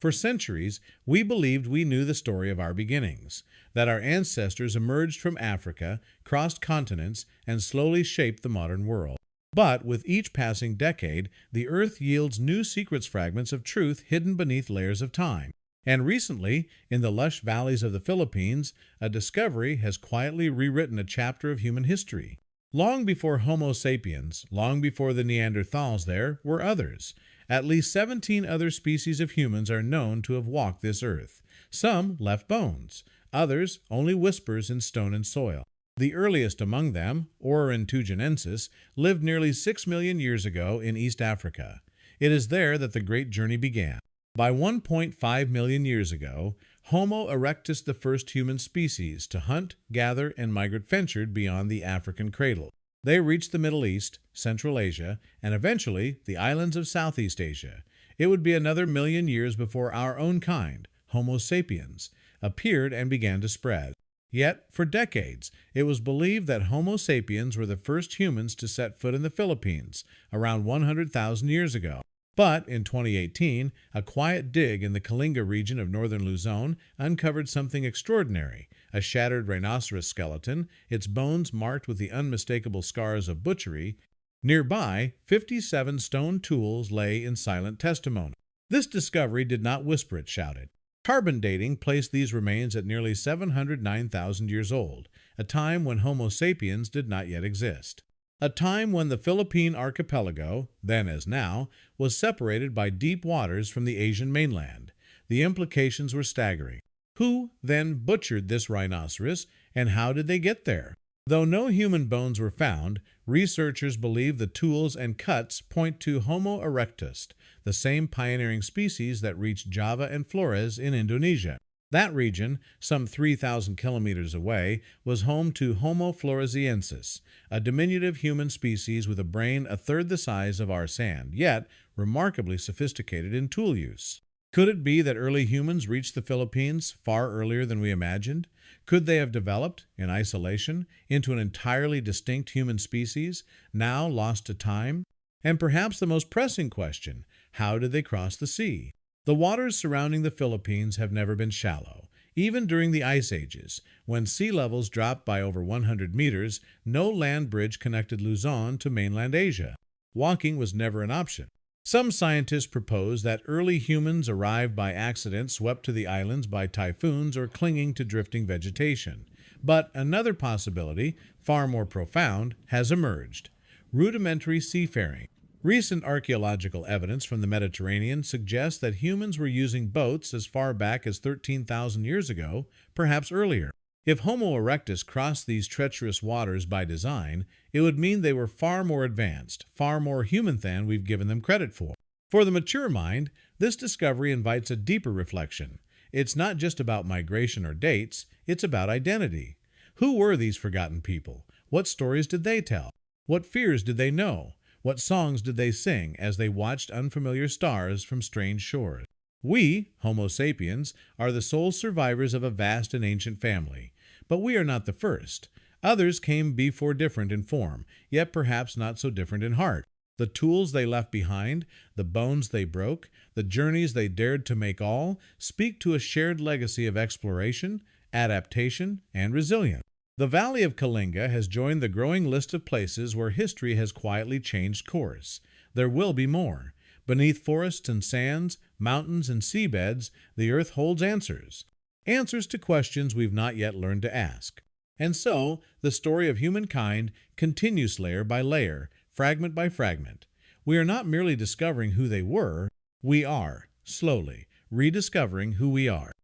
For centuries, we believed we knew the story of our beginnings, that our ancestors emerged from Africa, crossed continents, and slowly shaped the modern world. But with each passing decade, the Earth yields new secrets fragments of truth hidden beneath layers of time. And recently, in the lush valleys of the Philippines, a discovery has quietly rewritten a chapter of human history. Long before Homo sapiens, long before the Neanderthals there, were others. At least 17 other species of humans are known to have walked this earth. Some left bones, others only whispers in stone and soil. The earliest among them, Tugenensis, lived nearly 6 million years ago in East Africa. It is there that the great journey began. By 1.5 million years ago, Homo erectus, the first human species to hunt, gather, and migrate, ventured beyond the African cradle. They reached the Middle East, Central Asia, and eventually the islands of Southeast Asia. It would be another million years before our own kind, Homo sapiens, appeared and began to spread. Yet, for decades, it was believed that Homo sapiens were the first humans to set foot in the Philippines, around 100,000 years ago. But in 2018, a quiet dig in the Kalinga region of northern Luzon uncovered something extraordinary: a shattered rhinoceros skeleton, its bones marked with the unmistakable scars of butchery. Nearby, 57 stone tools lay in silent testimony. This discovery did not whisper, it shouted. Carbon dating placed these remains at nearly 709,000 years old, a time when Homo sapiens did not yet exist. A time when the Philippine archipelago, then as now, was separated by deep waters from the Asian mainland. The implications were staggering. Who, then, butchered this rhinoceros, and how did they get there? Though no human bones were found, researchers believe the tools and cuts point to Homo erectus, the same pioneering species that reached Java and Flores in Indonesia. That region, some 3,000 kilometers away, was home to Homo floresiensis, a diminutive human species with a brain a third the size of our sand, yet remarkably sophisticated in tool use. Could it be that early humans reached the Philippines far earlier than we imagined? Could they have developed, in isolation, into an entirely distinct human species, now lost to time? And perhaps the most pressing question, how did they cross the sea? The waters surrounding the Philippines have never been shallow. Even during the ice ages, when sea levels dropped by over 100 meters, no land bridge connected Luzon to mainland Asia. Walking was never an option. Some scientists propose that early humans arrived by accident, swept to the islands by typhoons, or clinging to drifting vegetation. But another possibility, far more profound, has emerged: rudimentary seafaring. Recent archaeological evidence from the Mediterranean suggests that humans were using boats as far back as 13,000 years ago, perhaps earlier. If Homo erectus crossed these treacherous waters by design, it would mean they were far more advanced, far more human than we've given them credit for. For the mature mind, this discovery invites a deeper reflection. It's not just about migration or dates, it's about identity. Who were these forgotten people? What stories did they tell? What fears did they know? What songs did they sing as they watched unfamiliar stars from strange shores? We, Homo sapiens, are the sole survivors of a vast and ancient family. But we are not the first. Others came before, different in form, yet perhaps not so different in heart. The tools they left behind, the bones they broke, the journeys they dared to make all, speak to a shared legacy of exploration, adaptation, and resilience. The Valley of Kalinga has joined the growing list of places where history has quietly changed course. There will be more. Beneath forests and sands, mountains and seabeds, the earth holds answers. Answers to questions we've not yet learned to ask. And so, the story of humankind continues layer by layer, fragment by fragment. We are not merely discovering who they were, we are, slowly, rediscovering who we are.